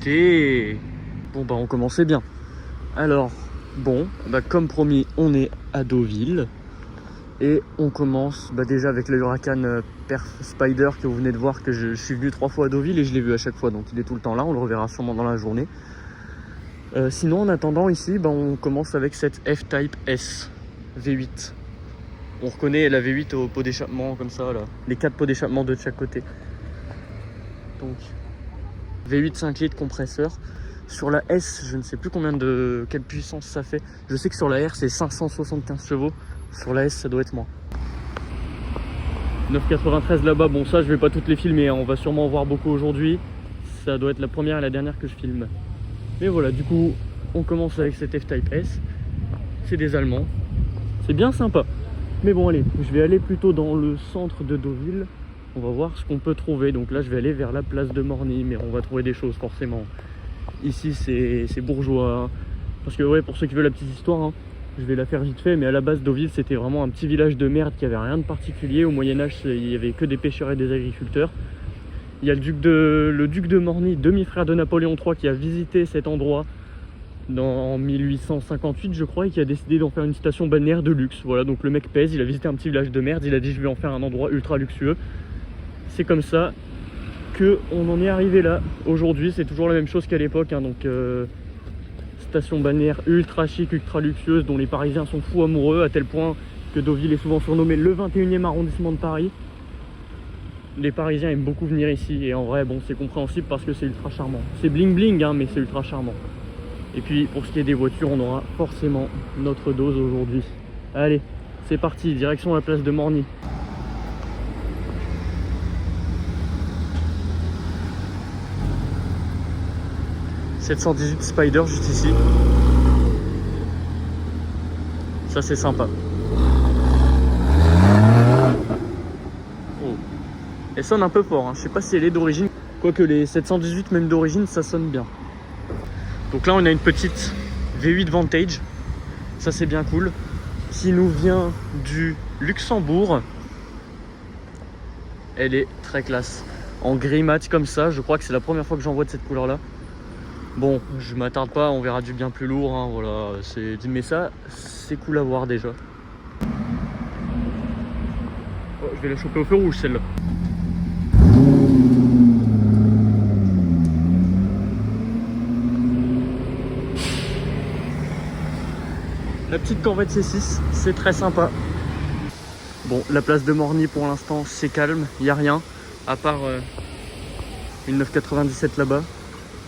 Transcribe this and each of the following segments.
Ok. Bon bah on commençait bien. Alors, bon, bah comme promis, on est à Deauville. Et on commence déjà avec le Huracan Perf Spider que vous venez de voir, que je suis venu 3 fois à Deauville et je l'ai vu à chaque fois. Donc il est tout le temps là, on le reverra sûrement dans la journée. Sinon en attendant ici, on commence avec cette F-Type S V8. On reconnaît la V8 au pot d'échappement comme ça, là. Les 4 pots d'échappement de chaque côté. Donc V8 5 litres compresseur. Sur la S, je ne sais plus quelle puissance ça fait. Je sais que sur la R c'est 575 chevaux. Sur la S ça doit être moins. 993 là-bas, bon ça je vais pas toutes les filmer, hein. On va sûrement en voir beaucoup aujourd'hui. Ça doit être la première et la dernière que je filme. Mais voilà, du coup on commence avec cette F-Type S. C'est des Allemands. C'est bien sympa. Mais bon allez, je vais aller plutôt dans le centre de Deauville. On va voir ce qu'on peut trouver. Donc là je vais aller vers la place de Morny, mais on va trouver des choses forcément. Ici c'est bourgeois. Parce que ouais, pour ceux qui veulent la petite histoire, hein, je vais la faire vite fait, mais à la base Deauville c'était vraiment un petit village de merde qui avait rien de particulier. Au Moyen-Âge il y avait que des pêcheurs et des agriculteurs. Il y a le duc de Morny, demi-frère de Napoléon III, qui a visité cet endroit en 1858 je crois, et qui a décidé d'en faire une station balnéaire de luxe. Voilà, donc le mec pèse, il a visité un petit village de merde, il a dit je vais en faire un endroit ultra luxueux. C'est comme ça que on en est arrivé là. Aujourd'hui c'est toujours la même chose qu'à l'époque, hein, donc station balnéaire ultra chic, ultra luxueuse, dont les Parisiens sont fous amoureux, à tel point que Deauville est souvent surnommé le 21e arrondissement de Paris. Les Parisiens aiment beaucoup venir ici, et en vrai bon c'est compréhensible parce que c'est ultra charmant. C'est bling bling, hein, mais c'est ultra charmant. Et puis pour ce qui est des voitures, on aura forcément notre dose aujourd'hui. Allez, c'est parti, direction la place de Morny. « 718 Spider juste ici. Ça c'est sympa. Oh. Elle sonne un peu fort, hein. Je sais pas si elle est d'origine. Quoique les 718 même d'origine ça sonne bien. Donc là on a une petite V8 Vantage. Ça c'est bien cool. Qui nous vient du Luxembourg. Elle est très classe. En gris mat comme ça. Je crois que c'est la première fois que j'en vois de cette couleur là. Bon, je m'attarde pas, on verra du bien plus lourd, hein, voilà. Mais ça, c'est cool à voir déjà. Oh, je vais la choper au feu rouge celle-là. La petite Corvette C6, c'est très sympa. Bon, la place de Morny pour l'instant, c'est calme, il n'y a rien, à part une 997 là-bas.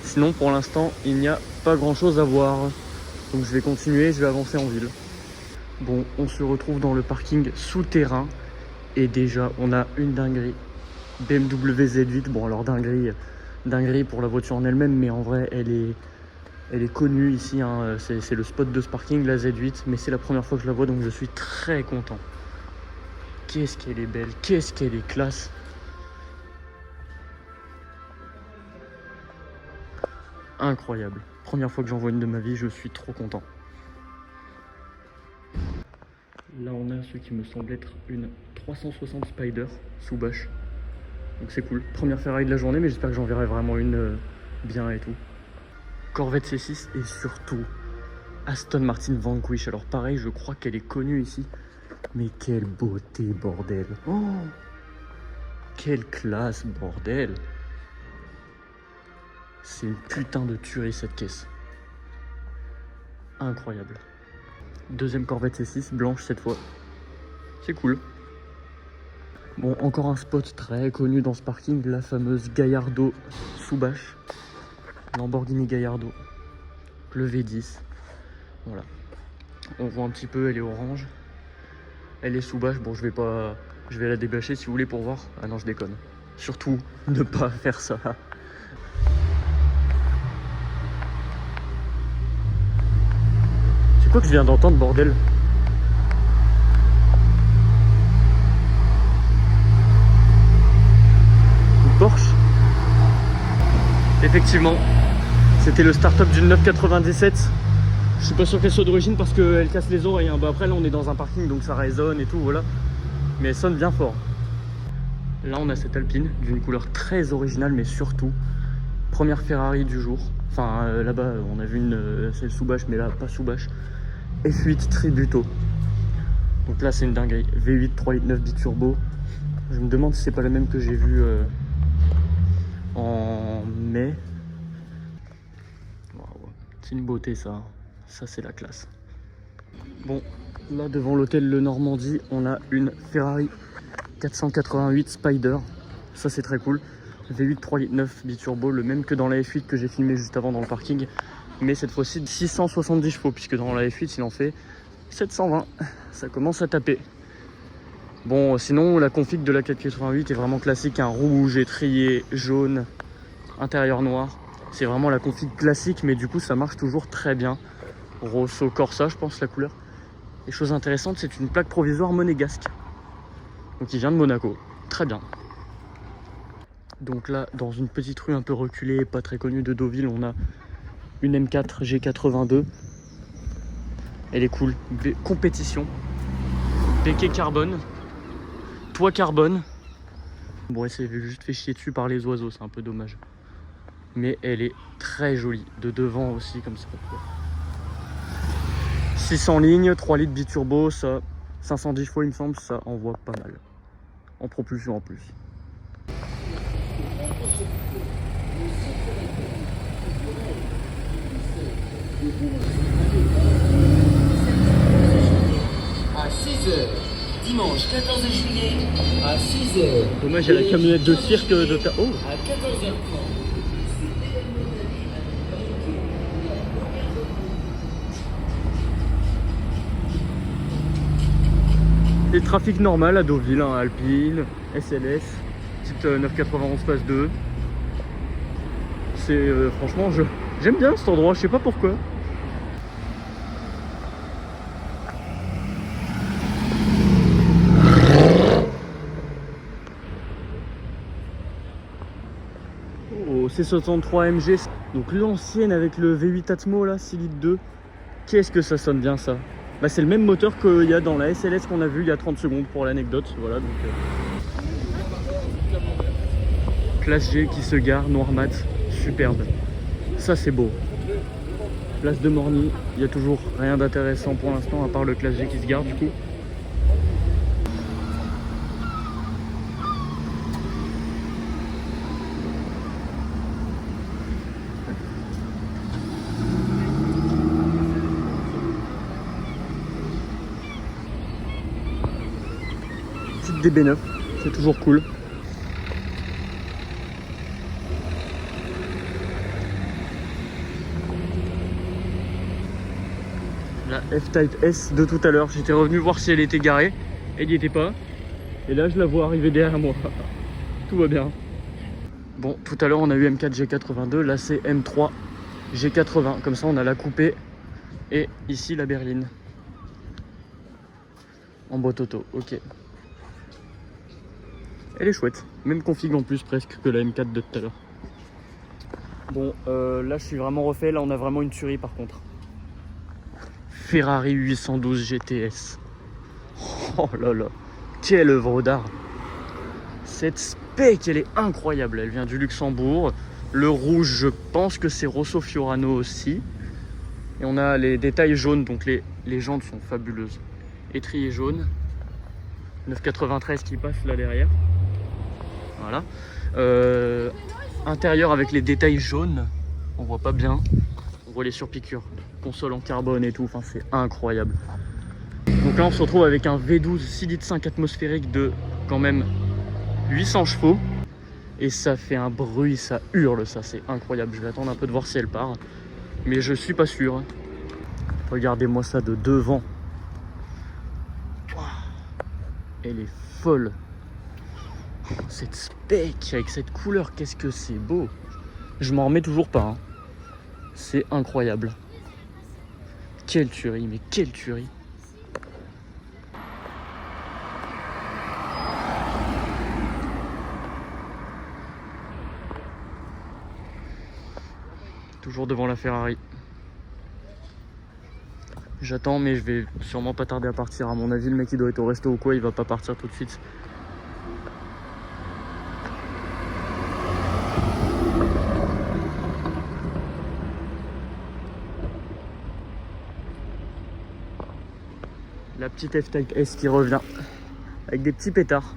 Sinon, pour l'instant, il n'y a pas grand-chose à voir. Donc je vais continuer, je vais avancer en ville. Bon, on se retrouve dans le parking souterrain. Et déjà, on a une dinguerie. BMW Z8. Bon, alors dinguerie pour la voiture en elle-même, mais en vrai, elle est connue ici, hein. C'est le spot de ce parking, la Z8. Mais c'est la première fois que je la vois, donc je suis très content. Qu'est-ce qu'elle est belle, qu'est-ce qu'elle est classe. Incroyable. Première fois que j'en vois une de ma vie, je suis trop content. Là on a ce qui me semble être une 360 Spider sous bâche. Donc c'est cool. Première ferraille de la journée, mais j'espère que j'en verrai vraiment une bien et tout. Corvette C6 et surtout Aston Martin Vanquish. Alors pareil, je crois qu'elle est connue ici. Mais quelle beauté, bordel. Oh, quelle classe, bordel. C'est une putain de tuerie cette caisse. Incroyable. Deuxième Corvette C6, blanche cette fois. C'est cool. Bon, encore un spot très connu dans ce parking, la fameuse Gallardo sous bâche. Lamborghini Gallardo. Le V10. Voilà. On voit un petit peu, elle est orange. Elle est sous bâche. Bon, je vais la débâcher si vous voulez pour voir. Ah non, je déconne. Surtout, ne pas faire ça. C'est quoi que je viens d'entendre, bordel? Une Porsche? Effectivement, c'était le start-up d'une 997. Je suis pas sûr qu'elle soit d'origine parce qu'elle casse les oreilles, hein. Bah après là on est dans un parking donc ça résonne et tout, voilà. Mais elle sonne bien fort. Là on a cette Alpine d'une couleur très originale, mais surtout première Ferrari du jour. Enfin là-bas on a vu celle sous bâche, mais là pas sous bâche. F8 Tributo. Donc là c'est une dinguerie. V8 3,9 litres biturbo. Je me demande si c'est pas la même que j'ai vue en mai. Wow. C'est une beauté ça. Ça c'est la classe. Bon, là devant l'hôtel Le Normandie, on a une Ferrari 488 Spider. Ça c'est très cool. V8 3,9 litres biturbo, le même que dans la F8 que j'ai filmé juste avant dans le parking. Mais cette fois-ci 670 chevaux, puisque dans la F8 il en fait 720. Ça commence à taper. Bon, sinon la config de la 488 est vraiment classique, un rouge, étrier, jaune, intérieur noir. C'est vraiment la config classique, mais du coup ça marche toujours très bien. Rosso Corsa, je pense la couleur. Et chose intéressante, c'est une plaque provisoire monégasque. Donc il vient de Monaco. Très bien. Donc là, dans une petite rue un peu reculée, pas très connue de Deauville, on a une M4 G82. Elle est cool. Compétition. Béquet carbone. Toit carbone. Bon, elle s'est juste fait chier dessus par les oiseaux, c'est un peu dommage. Mais elle est très jolie. De devant aussi, comme ça. 600 lignes, 3 litres biturbo, ça, 510 chevaux il me semble, ça envoie pas mal. En propulsion en plus. À 6h, dimanche 14 juillet, à 6h. Dommage, il y a la camionnette de cirque de ta... Oh, à 14h30. des trafics normales à Deauville, hein, Alpine, SLS, petite 991 phase 2. C'est franchement, j'aime bien cet endroit, je sais pas pourquoi. Oh, C63 MG, donc l'ancienne avec le V8 Atmo là, 6 litres 2. Qu'est-ce que ça sonne bien ça. Bah, c'est le même moteur qu'il y a dans la SLS qu'on a vu il y a 30 secondes pour l'anecdote. Voilà, donc, classe G qui se gare, noir mat, superbe. Ça c'est beau. Place de Morny, il n'y a toujours rien d'intéressant pour l'instant à part le classe G qui se gare du coup. DB9, c'est toujours cool. La F-Type S de tout à l'heure, j'étais revenu voir si elle était garée, elle n'y était pas. Et là je la vois arriver derrière moi. Tout va bien. Bon, tout à l'heure on a eu M4 G82, là c'est M3 G80. Comme ça on a la coupée et ici la berline. En boîte auto, ok. Elle est chouette, même config en plus presque que la M4 de tout à l'heure. Bon, là je suis vraiment refait, là on a vraiment une tuerie par contre. Ferrari 812 GTS. Oh là là, quelle œuvre d'art. Cette spec, elle est incroyable, elle vient du Luxembourg. Le rouge, je pense que c'est Rosso Fiorano aussi. Et on a les détails jaunes, donc les jantes sont fabuleuses. Étrier jaune, 993 qui passe là derrière. Voilà. Intérieur avec les détails jaunes, on voit pas bien, on voit les surpiqûres, console en carbone et tout, enfin c'est incroyable. Donc là on se retrouve avec un V12 6 litres 5 atmosphérique de quand même 800 chevaux et ça fait un bruit, ça hurle, ça c'est incroyable. Je vais attendre un peu de voir si elle part, mais je suis pas sûr. Regardez-moi ça de devant, elle est folle. Cette spec avec cette couleur, qu'est-ce que c'est beau. Je m'en remets toujours pas, hein. C'est incroyable. Quelle tuerie, mais quelle tuerie. Toujours devant la Ferrari. J'attends, mais je vais sûrement pas tarder à partir. À mon avis, le mec il doit être au resto ou quoi, il va pas partir tout de suite. La petite F-Type S qui revient avec des petits pétards.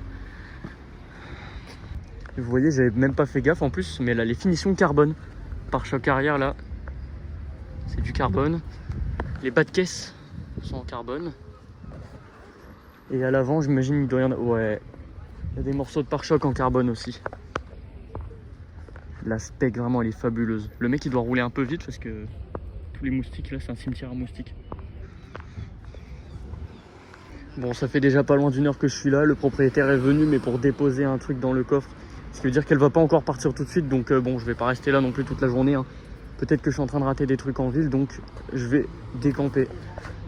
Et vous voyez, j'avais même pas fait gaffe en plus, mais là les finitions carbone. Pare-choc arrière là, c'est du carbone. Les bas de caisse sont en carbone. Et à l'avant, j'imagine il doit y en avoir. Ouais, il y a des morceaux de pare-choc en carbone aussi. La spec vraiment elle est fabuleuse. Le mec il doit rouler un peu vite parce que tous les moustiques là, c'est un cimetière à moustiques. Bon, ça fait déjà pas loin d'1 heure que je suis là. Le propriétaire est venu, mais pour déposer un truc dans le coffre. Ce qui veut dire qu'elle va pas encore partir tout de suite. Donc bon, je vais pas rester là non plus toute la journée. Hein. Peut-être que je suis en train de rater des trucs en ville. Donc je vais décamper.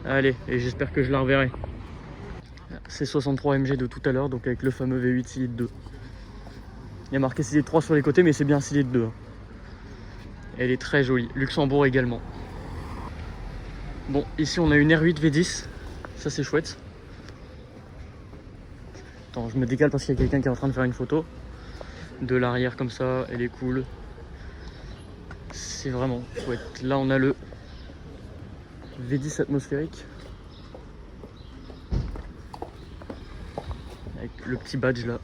Allez, et j'espère que je la reverrai. C'est 63 MG de tout à l'heure. Donc avec le fameux V8 6 litres 2. Il y a marqué 6 litres 3 sur les côtés. Mais c'est bien 6 litres 2. Hein. Elle est très jolie. Luxembourg également. Bon, ici on a une R8 V10. Ça c'est chouette. Attends, je me décale parce qu'il y a quelqu'un qui est en train de faire une photo. De l'arrière comme ça, elle est cool. C'est vraiment chouette. Là on a le V10 atmosphérique. Avec le petit badge là.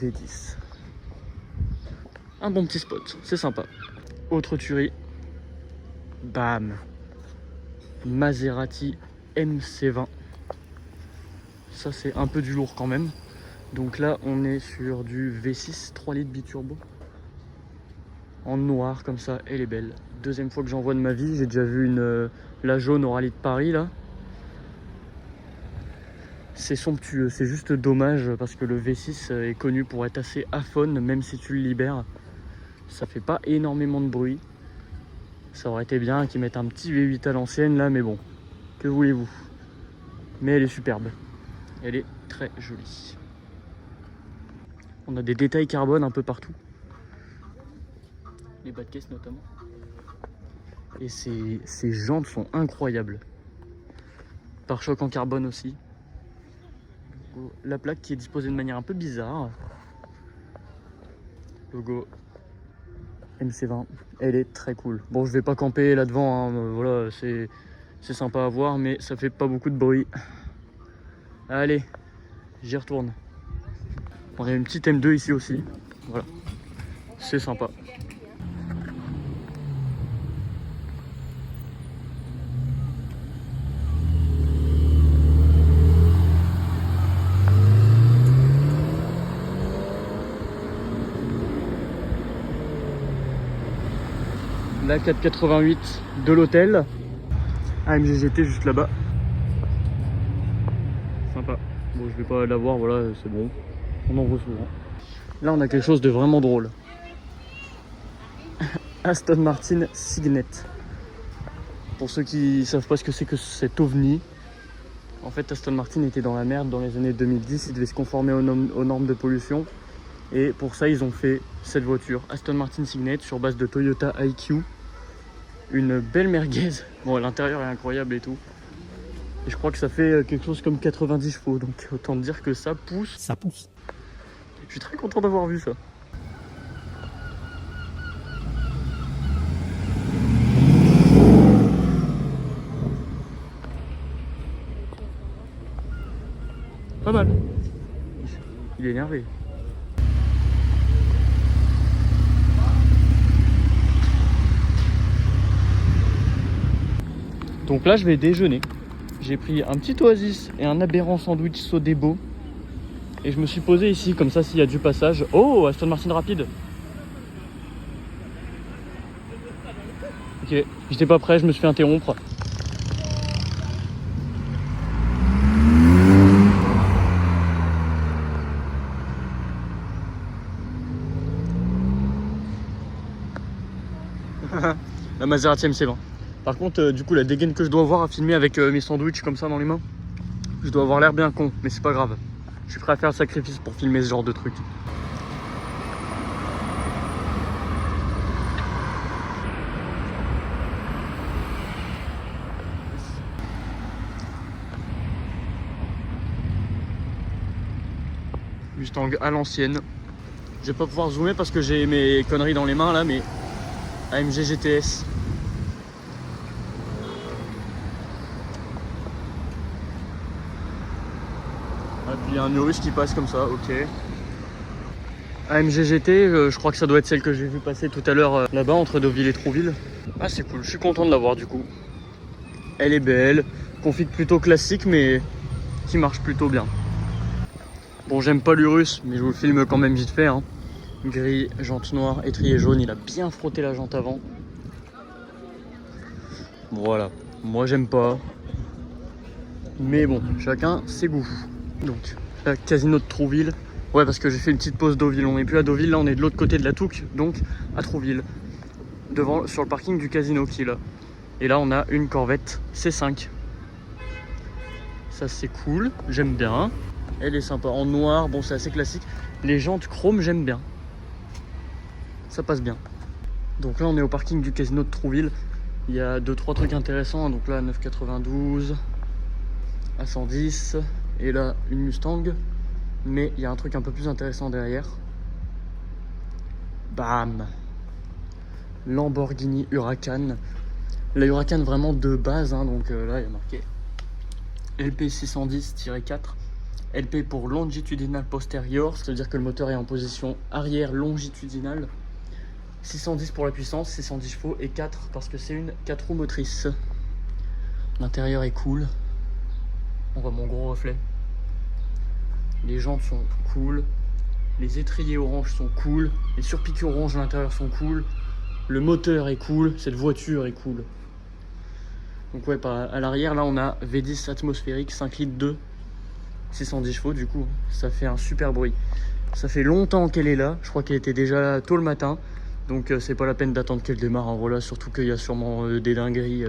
V10. Un bon petit spot, c'est sympa. Autre tuerie. Bam. Maserati MC20. Ça c'est un peu du lourd quand même. Donc là on est sur du V6 3 litres biturbo. En noir comme ça, elle est belle. Deuxième fois que j'en vois de ma vie. J'ai déjà vu la jaune au rallye de Paris là. C'est somptueux, c'est juste dommage parce que le V6 est connu pour être assez aphone. Même si tu le libères, ça fait pas énormément de bruit. Ça aurait été bien qu'ils mettent un petit V8 à l'ancienne là, mais bon, que voulez-vous. Mais elle est superbe. Elle est très jolie. On a des détails carbone un peu partout. Les bas de caisse notamment. Et ces jantes sont incroyables. Pare-choc en carbone aussi. La plaque qui est disposée de manière un peu bizarre. Logo MC20. Elle est très cool. Bon, je vais pas camper là devant. Hein. Voilà, c'est sympa à voir, mais ça fait pas beaucoup de bruit. Allez, j'y retourne. On a une petite M2 ici aussi. Voilà, c'est sympa. La 488 de l'hôtel. AMG GT juste là-bas. Sympa. Bon, je vais pas la voir, voilà, c'est bon. On en voit souvent. Là, on a quelque chose de vraiment drôle. Aston Martin Signet. Pour ceux qui savent pas ce que c'est que cet ovni, en fait, Aston Martin était dans la merde dans les années 2010. Ils devaient se conformer aux normes de pollution. Et pour ça, ils ont fait cette voiture, Aston Martin Signet, sur base de Toyota IQ. Une belle merguez. Bon, l'intérieur est incroyable et tout. Et je crois que ça fait quelque chose comme 90 chevaux. Donc autant dire que ça pousse. Ça pousse. Je suis très content d'avoir vu ça. Pas mal. Il est énervé. Donc là je vais déjeuner. J'ai pris un petit oasis et un aberrant sandwich Sodebo. Et je me suis posé ici, comme ça s'il y a du passage. Oh, Aston Martin rapide. Ok, j'étais pas prêt, je me suis fait interrompre. La Maserati MC20. Par contre, du coup, la dégaine que je dois avoir à filmer avec mes sandwichs comme ça dans les mains, je dois avoir l'air bien con, mais c'est pas grave. Je suis prêt à faire le sacrifice pour filmer ce genre de truc. Juste à l'ancienne. Je vais pas pouvoir zoomer parce que j'ai mes conneries dans les mains là, mais AMG GTS. Ah, puis il y a un Urus qui passe comme ça, ok. AMG GT, je crois que ça doit être celle que j'ai vu passer tout à l'heure là-bas entre Deauville et Trouville. Ah c'est cool, je suis content de l'avoir du coup. Elle est belle, config plutôt classique mais qui marche plutôt bien. Bon, j'aime pas l'Urus mais je vous le filme quand même vite fait, hein. Gris, jante noire, étrier jaune, il a bien frotté la jante avant. Voilà, moi j'aime pas. Mais bon, chacun ses goûts. Donc, la casino de Trouville. Ouais, parce que j'ai fait une petite pause Deauville. On n'est plus à Deauville, là on est de l'autre côté de la Touques, donc à Trouville. Devant, sur le parking du casino qui est là. Et là on a une Corvette C5. Ça c'est cool, j'aime bien. Elle est sympa, en noir, bon c'est assez classique. Les jantes chrome j'aime bien. Ça passe bien. Donc là on est au parking du casino de Trouville. Il y a 2-3 trucs intéressants. Donc là 9,92 à 110. Et là une Mustang. Mais il y a un truc un peu plus intéressant derrière. Bam! Lamborghini Huracan. La Huracan vraiment de base, hein, donc là il y a marqué LP 610-4. LP pour longitudinal postérieur, c'est-à-dire que le moteur est en position arrière longitudinale. 610 pour la puissance, 610 chevaux et 4 parce que c'est une 4 roues motrices. L'intérieur est cool. On voit mon gros reflet. Les jantes sont cool. Les étriers orange sont cool. Les surpiqûres orange à l'intérieur sont cool. Le moteur est cool. Cette voiture est cool. Donc ouais, à l'arrière là on a V10 atmosphérique 5 litres 2. 610 chevaux du coup. Ça fait un super bruit. Ça fait longtemps qu'elle est là. Je crois qu'elle était déjà là tôt le matin. Donc c'est pas la peine d'attendre qu'elle démarre. Hein, voilà, surtout qu'il y a sûrement des dingueries.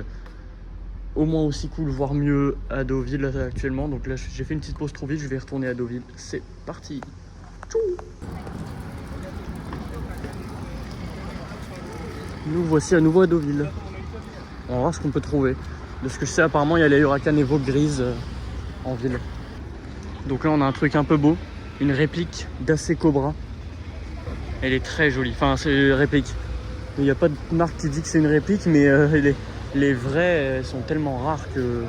Au moins aussi cool, voire mieux à Deauville là, actuellement. Donc là j'ai fait une petite pause Trouville, je vais retourner à Deauville. C'est parti. Tchou. Nous voici à nouveau à Deauville. On va voir ce qu'on peut trouver. De ce que je sais, apparemment il y a les Huracan Evo grises en ville. Donc là on a un truc un peu beau, une réplique d'AC Cobra. Elle est très jolie, enfin c'est une réplique. Il n'y a pas de marque qui dit que c'est une réplique, mais les vraies sont tellement rares que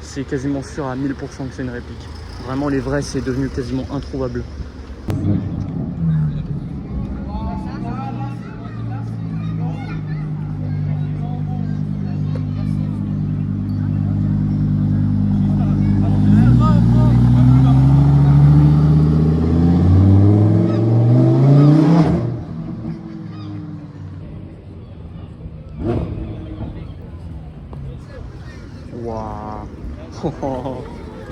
c'est quasiment sûr à 1000% que c'est une réplique. Vraiment les vrais c'est devenu quasiment introuvable. Waouh,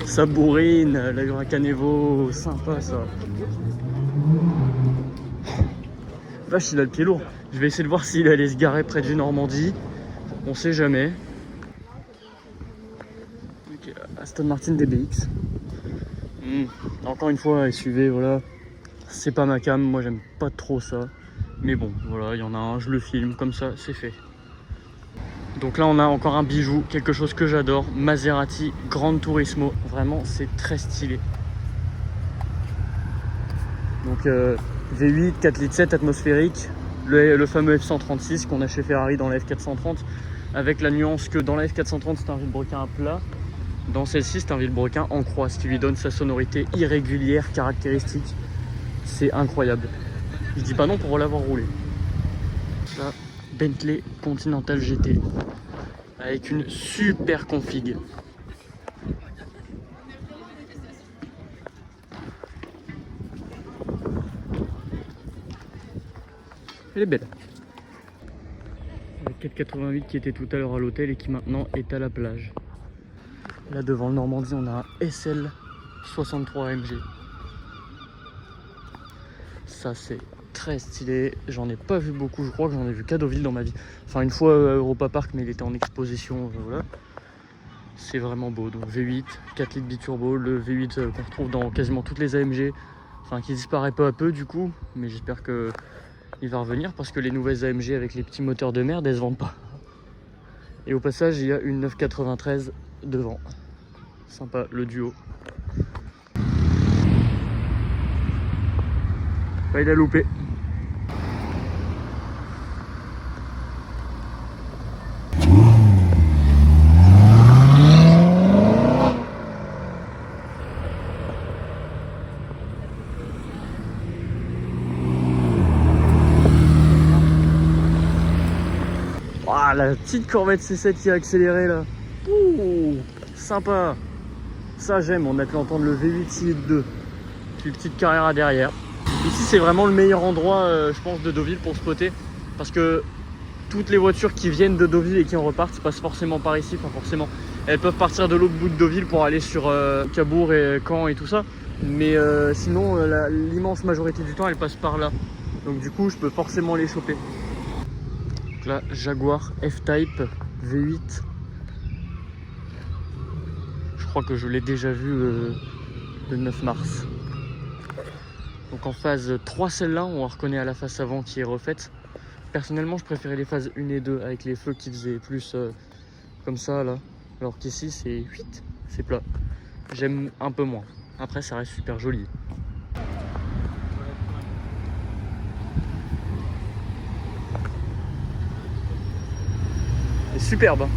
ça bourrine, la Huracan Evo, sympa ça. Vache, il a le pied lourd. Je vais essayer de voir s'il allait se garer près du Normandie. On sait jamais. Okay, Aston Martin DBX. Encore une fois, SUV, voilà. C'est pas ma cam, moi j'aime pas trop ça. Mais bon, voilà, il y en a un, je le filme, comme ça, c'est fait. Donc là on a encore un bijou, quelque chose que j'adore, Maserati Gran Turismo, vraiment c'est très stylé. Donc V8, 4 litres 7 atmosphérique, le fameux F136 qu'on a chez Ferrari dans la F430, avec la nuance que dans la F430 c'est un vilebrequin à plat, dans celle-ci c'est un vilebrequin en croix, ce qui lui donne sa sonorité irrégulière caractéristique. C'est incroyable. Je dis pas non pour l'avoir roulé. Là, Bentley Continental GT avec une super config. Elle est belle. La 488 qui était tout à l'heure à l'hôtel et qui maintenant est à la plage. Là devant le Normandie on a un SL 63 AMG. Ça c'est très stylé, j'en ai pas vu beaucoup, je crois que j'en ai vu qu'à Deauville dans ma vie. Enfin une fois à Europa Park mais il était en exposition, voilà. C'est vraiment beau, donc V8, 4 litres biturbo, le V8 qu'on retrouve dans quasiment toutes les AMG. Enfin qui disparaît peu à peu du coup, mais j'espère que il va revenir parce que les nouvelles AMG avec les petits moteurs de merde elles se vendent pas. Et au passage il y a une 993 devant. Sympa le duo. Bah, il a loupé. la petite Corvette C7 qui a accéléré là. Ouh, sympa. Ça j'aime, on a pu entendre le V8 Cylinder 2. Puis petite Carrera derrière. Ici c'est vraiment le meilleur endroit je pense de Deauville pour spotter. Parce que toutes les voitures qui viennent de Deauville et qui en repartent passent forcément par ici. Enfin forcément, elles peuvent partir de l'autre bout de Deauville pour aller sur Cabourg et Caen et tout ça. Mais sinon l'immense majorité du temps elles passent par là. Donc du coup je peux forcément les choper. Donc là Jaguar F-Type V8. Je crois que je l'ai déjà vu le 9 mars. Donc en phase 3 celle-là, on reconnaît à la face avant qui est refaite. Personnellement je préférais les phases 1 et 2 avec les feux qui faisaient plus comme ça là. Alors qu'ici c'est 8, c'est plat. J'aime un peu moins. Après ça reste super joli. C'est superbe hein.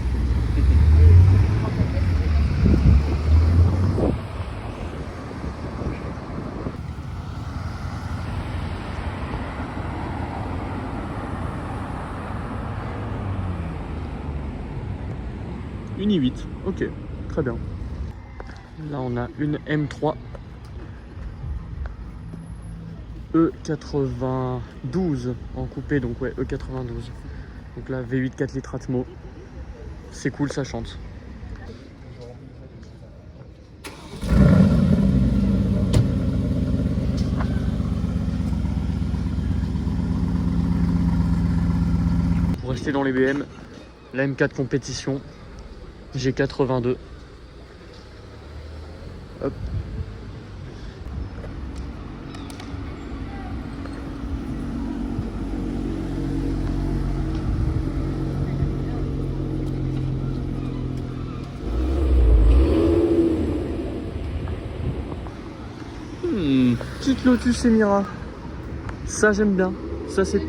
Une i8, ok, très bien. Là on a une M3 E92 en coupé, donc ouais E92. Donc là V8 4 litres Atmo, c'est cool, ça chante. Pour rester dans les BM, la M4 compétition. G82. Hop. Petite Lotus Emira. Ça j'aime bien. Ça c'est.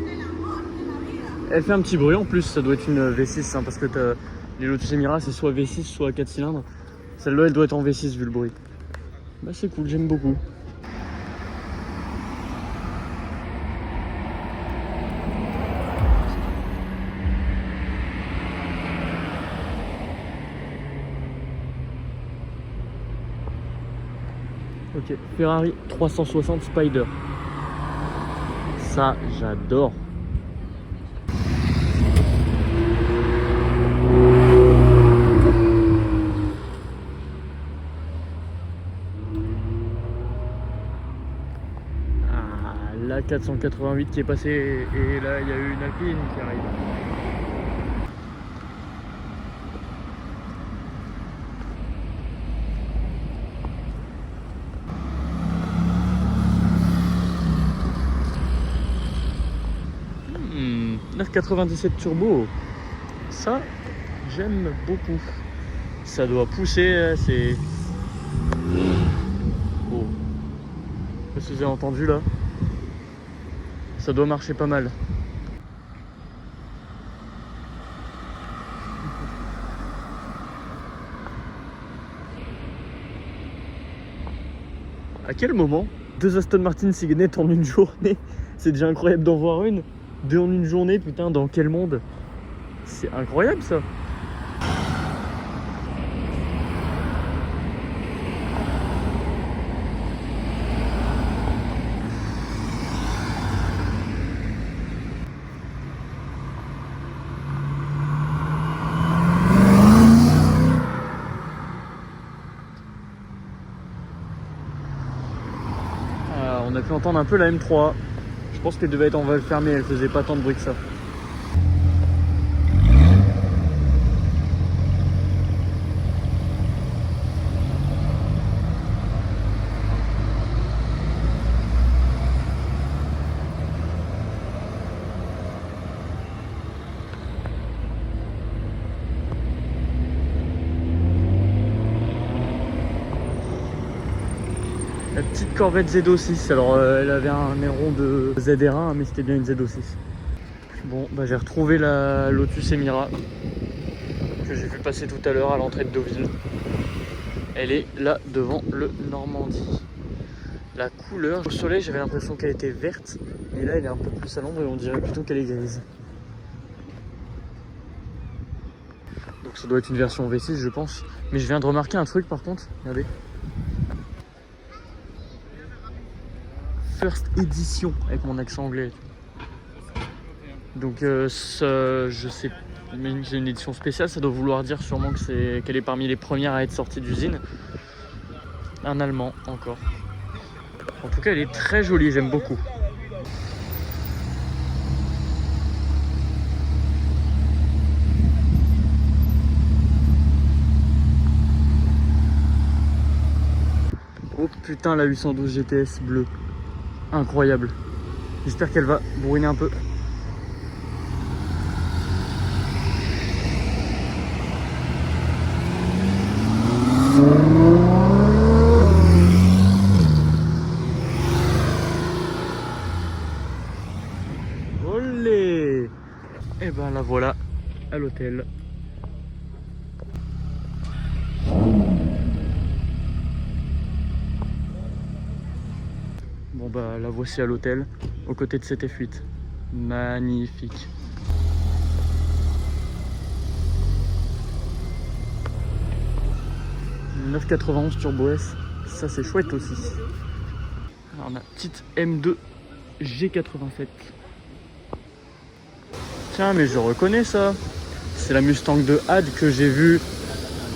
Elle fait un petit bruit en plus, ça doit être une V6 hein, parce que les Lotus Emira c'est soit V6 soit 4 cylindres. Celle-là elle doit être en V6 vu le bruit. Bah c'est cool, j'aime beaucoup. Ok, Ferrari 360 Spider. Ça j'adore. La 488 qui est passée et là il y a eu une Alpine qui arrive. Hmm, 997 turbo, ça j'aime beaucoup. Ça doit pousser, c'est... Oh. Je sais pas si vous avez entendu là. Ça doit marcher pas mal. À quel moment 2 Aston Martin Signet en une journée? C'est déjà incroyable d'en voir une. 2 en une journée, putain, dans quel monde? C'est incroyable ça. On a pu entendre un peu la M3. Je pense qu'elle devait être en valve fermée, elle faisait pas tant de bruit que ça. La petite Corvette Z06, alors elle avait un aileron de ZR1 mais c'était bien une Z06. Bon bah j'ai retrouvé la Lotus Emira que j'ai vu passer tout à l'heure à l'entrée de Deauville. Elle est là devant le Normandie. La couleur, au soleil j'avais l'impression qu'elle était verte, mais là elle est un peu plus à l'ombre et on dirait plutôt qu'elle est grise. Donc ça doit être une version V6 je pense. Mais je viens de remarquer un truc par contre, regardez. First Edition avec mon accent anglais. Donc je sais, mais c'est une édition spéciale, ça doit vouloir dire sûrement que qu'elle est parmi les premières à être sortie d'usine. Un allemand encore. En tout cas elle est très jolie, j'aime beaucoup. Oh putain la 812 GTS bleue. Incroyable. J'espère qu'elle va bruiner un peu. Olé! Et ben la voilà à l'hôtel. Bon bah la voici à l'hôtel, aux côtés de cette F8. Magnifique. « 991 Turbo S, ça c'est chouette aussi. » Alors on a petite M2 G87. Tiens mais je reconnais ça. C'est la Mustang de Had que j'ai vue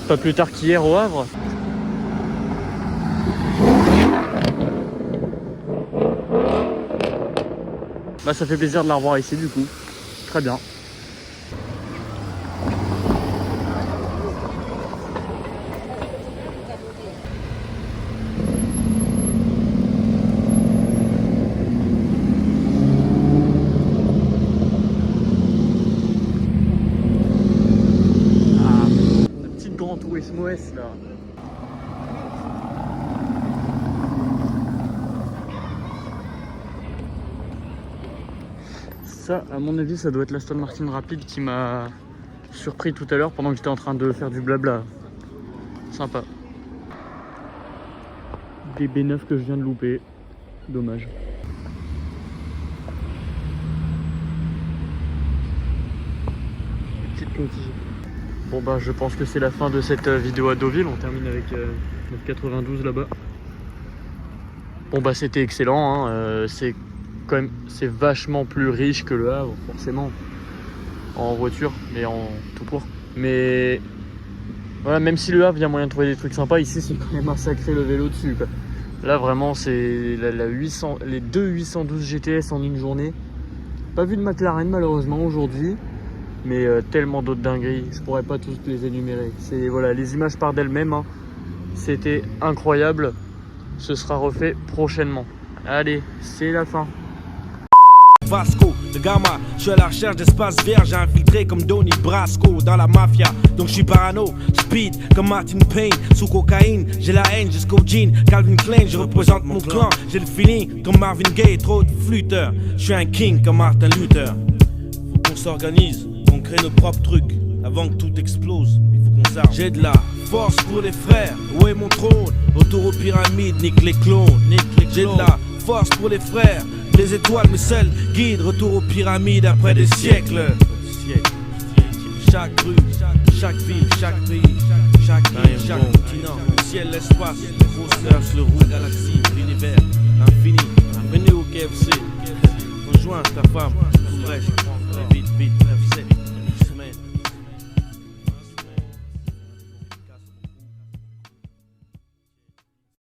pas plus tard qu'hier au Havre. Bah ça fait plaisir de la revoir ici du coup. Très bien. Ah, la petite Gran Turismo S là. Ça, à mon avis, ça doit être l'Aston Martin rapide qui m'a surpris tout à l'heure pendant que j'étais en train de faire du blabla. Sympa. Des B9 que je viens de louper. Dommage. Petite coquille. Bon bah je pense que c'est la fin de cette vidéo à Deauville. On termine avec notre 92 là-bas. Bon bah c'était excellent, hein. C'est vachement plus riche que le Havre, forcément, en voiture, mais en tout court. Mais voilà, même si le Havre, il y a moyen de trouver des trucs sympas, ici c'est quand même un sacré le vélo dessus, quoi. Là vraiment c'est les deux 812 GTS en une journée. Pas vu de McLaren malheureusement aujourd'hui, mais tellement d'autres dingueries, je pourrais pas tous les énumérer. Voilà, les images parlent d'elles-mêmes, hein. C'était incroyable, ce sera refait prochainement. Allez, c'est la fin. Vasco, le gamma, je suis à la recherche d'espace vert, j'ai infiltré comme Donnie Brasco dans la mafia, donc je suis parano, speed comme Martin Payne, sous cocaïne, j'ai la haine jusqu'au jean, Calvin Klein, je représente mon clan, j'ai le feeling comme Marvin Gaye, trop de flûteurs, je suis un king comme Martin Luther. Faut qu'on s'organise, qu'on crée nos propres trucs, avant que tout explose, il faut qu'on s'arme. J'ai de la force pour les frères, où est mon trône, autour aux pyramides, nique les clones, j'ai de la force pour les frères. Les étoiles me seules guident, retour aux pyramides après des siècles. Chaque rue, chaque ville, chaque pays, chaque continent, le ciel, l'espace, le grosseur, le roux, la galaxie, l'univers, l'infini. Venez au KFC, rejoins ta femme.